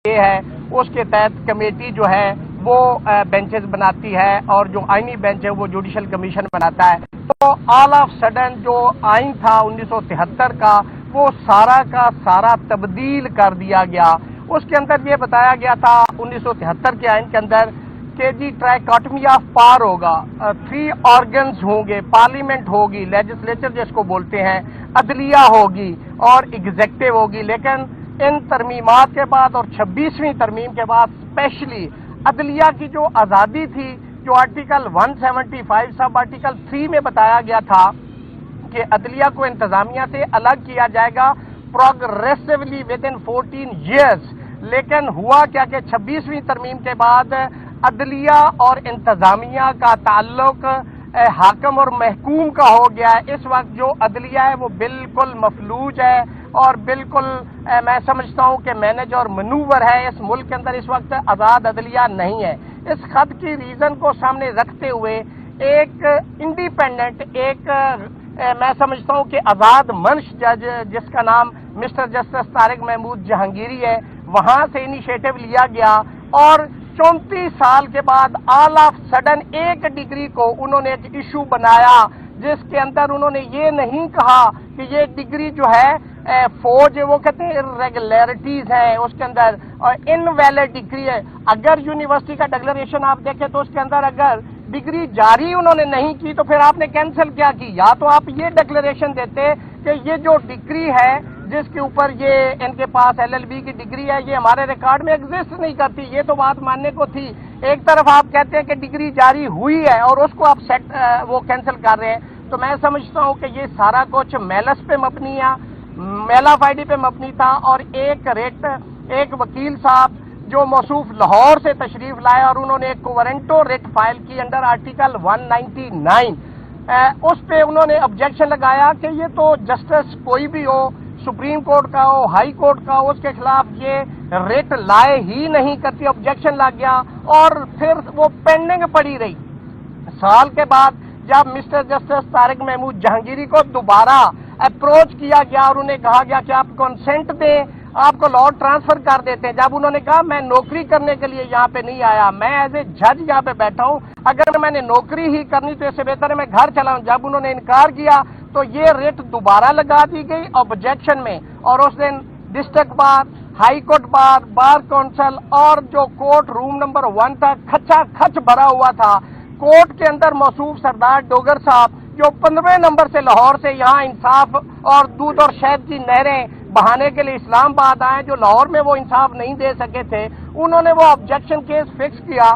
یہ ہے اس کے تحت کمیٹی جو ہے وہ بینچز بناتی ہے اور جو آئینی بینچ ہے وہ جوڈیشل کمیشن بناتا ہے. تو آل آف سڈن جو آئین تھا 1973 کا وہ سارا کا سارا تبدیل کر دیا گیا. اس کے اندر یہ بتایا گیا تھا 1973 کے آئین کے اندر کہ جی ٹرائکاٹمی آف پار ہوگا, 3 آرگنز ہوں گے, پارلیمنٹ ہوگی, لیجسلیچر جس کو بولتے ہیں, عدلیہ ہوگی اور ایگزیکٹو ہوگی. لیکن ان ترمیمات کے بعد اور 26ویں ترمیم کے بعد اسپیشلی عدلیہ کی جو آزادی تھی, جو آرٹیکل 175 سب آرٹیکل 3 میں بتایا گیا تھا کہ عدلیہ کو انتظامیہ سے الگ کیا جائے گا پروگریسولی ود ان 14 ایئرس. لیکن ہوا کیا کہ 26ویں ترمیم کے بعد عدلیہ اور انتظامیہ کا تعلق حاکم اور محکوم کا ہو گیا ہے. اس وقت جو عدلیہ ہے وہ بالکل مفلوج ہے اور بالکل میں سمجھتا ہوں کہ مینج اور منور ہے. اس ملک کے اندر اس وقت آزاد عدلیہ نہیں ہے. اس خط کی ریزن کو سامنے رکھتے ہوئے ایک انڈیپینڈنٹ, ایک میں سمجھتا ہوں کہ آزاد منش جج جس کا نام مسٹر جسٹس طارق محمود جہانگیری ہے, وہاں سے انیشیٹو لیا گیا اور 34 سال کے بعد آل آف سڈن ایک ڈگری کو انہوں نے ایک ایشو بنایا جس کے اندر انہوں نے یہ نہیں کہا کہ یہ ڈگری جو ہے فوج, وہ کہتے ہیں ریگولیرٹیز ہیں اس کے اندر اور انویلڈ ڈگری ہے. اگر یونیورسٹی کا ڈکلریشن آپ دیکھیں تو اس کے اندر اگر ڈگری جاری انہوں نے نہیں کی تو پھر آپ نے کینسل کیا کی. یا تو آپ یہ ڈکلریشن دیتے کہ یہ جو ڈگری ہے جس کے اوپر یہ ان کے پاس LLB کی ڈگری ہے یہ ہمارے ریکارڈ میں ایگزسٹ نہیں کرتی, یہ تو بات ماننے کو تھی. ایک طرف آپ کہتے ہیں کہ ڈگری جاری ہوئی ہے اور اس کو آپ وہ کینسل کر رہے ہیں. تو میں سمجھتا ہوں کہ یہ سارا کچھ میلس پہ مبنی ہے, میلا فائڈی پہ مبنی تھا. اور ایک وکیل صاحب جو موصوف لاہور سے تشریف لائے اور انہوں نے ایک کوورنٹو ریٹ فائل کی انڈر آرٹیکل 199, اس پہ انہوں نے آبجیکشن لگایا کہ یہ تو جسٹس کوئی بھی ہو, سپریم کورٹ کا ہو, ہائی کورٹ کا ہو, اس کے خلاف یہ ریٹ لائے ہی نہیں کرتی. آبجیکشن لگ گیا اور پھر وہ پینڈنگ پڑی رہی. سال کے بعد جب مسٹر جسٹس طارق محمود جہانگیری کو دوبارہ اپروچ کیا گیا اور انہیں کہا گیا کہ آپ کنسنٹ دیں, آپ کو لاہور ٹرانسفر کر دیتے ہیں. جب انہوں نے کہا میں نوکری کرنے کے لیے یہاں پہ نہیں آیا, میں ایز اے جج یہاں پہ بیٹھا ہوں, اگر میں نے نوکری ہی کرنی تو اس سے بہتر ہے میں گھر چلا ہوں. جب انہوں نے انکار کیا تو یہ ریٹ دوبارہ لگا دی گئی آبجیکشن میں, اور اس دن district bar, high court bar, bar council اور جو کورٹ روم نمبر 1 تھا کھچا کھچ بھرا ہوا تھا. کورٹ کے اندر موصوف سردار ڈوگر صاحب جو 15 نمبر سے لاہور سے یہاں انصاف اور دودھ اور شہد کی نہریں بہانے کے لیے اسلام آباد آئے, جو لاہور میں وہ انصاف نہیں دے سکے تھے, انہوں نے وہ آبجیکشن کیس فکس کیا,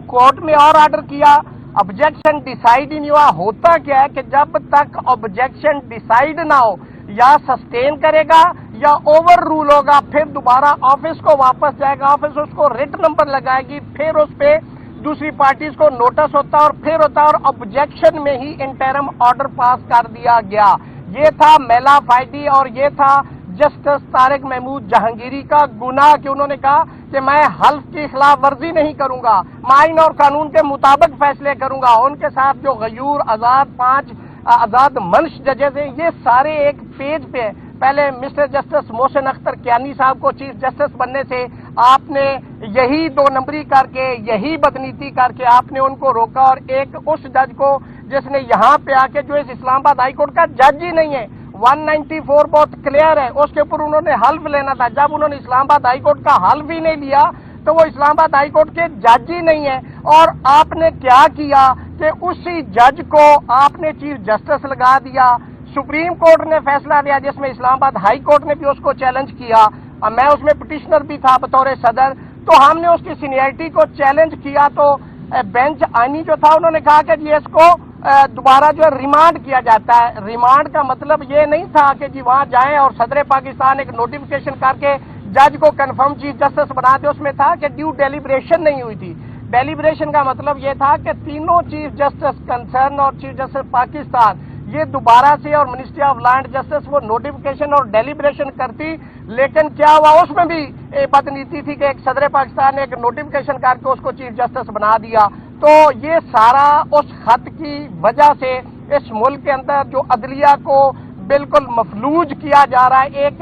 کورٹ میں اور آرڈر کیا, آبجیکشن ڈیسائیڈ ہی نہیں ہوا. ہوتا کیا ہے کہ جب تک آبجیکشن ڈیسائیڈ نہ ہو یا سسٹین کرے گا یا اوور رول ہوگا, پھر دوبارہ آفس کو واپس جائے گا, آفس اس کو ریٹ نمبر لگائے گی, پھر اس پہ دوسری پارٹیز کو نوٹس ہوتا ہے اور پھر ہوتا ہے, اور آبجیکشن میں ہی انٹرم آرڈر پاس کر دیا گیا. یہ تھا میلا فائڈی اور یہ تھا جسٹس طارق محمود جہانگیری کا گناہ کہ انہوں نے کہا کہ میں حلف کی خلاف ورزی نہیں کروں گا, آئین اور قانون کے مطابق فیصلے کروں گا. ان کے ساتھ جو غیور آزاد 5 آزاد منش ججز ہیں یہ سارے ایک پیج پہ. پہلے مسٹر جسٹس محسن اختر کیانی صاحب کو چیف جسٹس بننے سے آپ نے یہی 2 نمبری کر کے, یہی بدنیتی کر کے آپ نے ان کو روکا, اور ایک اس جج کو جس نے یہاں پہ آ کے جو اس اسلام آباد ہائی کورٹ کا جج ہی نہیں ہے, 194 بہت کلیئر ہے, اس کے اوپر انہوں نے حلف لینا تھا. جب انہوں نے اسلام آباد ہائی کورٹ کا حلف ہی نہیں لیا تو وہ اسلام آباد ہائی کورٹ کے جج ہی نہیں ہے. اور آپ نے کیا کیا کہ اسی جج کو آپ نے چیف جسٹس لگا دیا. سپریم کورٹ نے فیصلہ لیا جس میں اسلام آباد ہائی کورٹ نے بھی اس کو چیلنج کیا, اور میں اس میں پٹیشنر بھی تھا بطور صدر, تو ہم نے اس کی سینئرٹی کو چیلنج کیا. تو بینچ آئینی جو تھا انہوں نے کہا کہ جی اس کو دوبارہ جو ہے ریمانڈ کیا جاتا ہے. ریمانڈ کا مطلب یہ نہیں تھا کہ جی وہاں جائیں اور صدر پاکستان ایک نوٹیفیکیشن کر کے جج کو کنفرم چیف جسٹس بنا دے. اس میں تھا کہ ڈیو ڈیلیبریشن نہیں ہوئی تھی. ڈیلیبریشن کا مطلب یہ تھا کہ تینوں چیف جسٹس کنسرن اور چیف جسٹس پاکستان یہ دوبارہ سے اور ministry of law and justice وہ نوٹیفیکیشن اور ڈیلیبریشن کرتی. لیکن کیا ہوا, اس میں بھی بدنیتی تھی کہ ایک صدر پاکستان نے ایک نوٹیفیکیشن کر کے اس کو چیف جسٹس بنا دیا. تو یہ سارا اس خط کی وجہ سے اس ملک کے اندر جو عدلیہ کو بالکل مفلوج کیا جا رہا ہے, ایک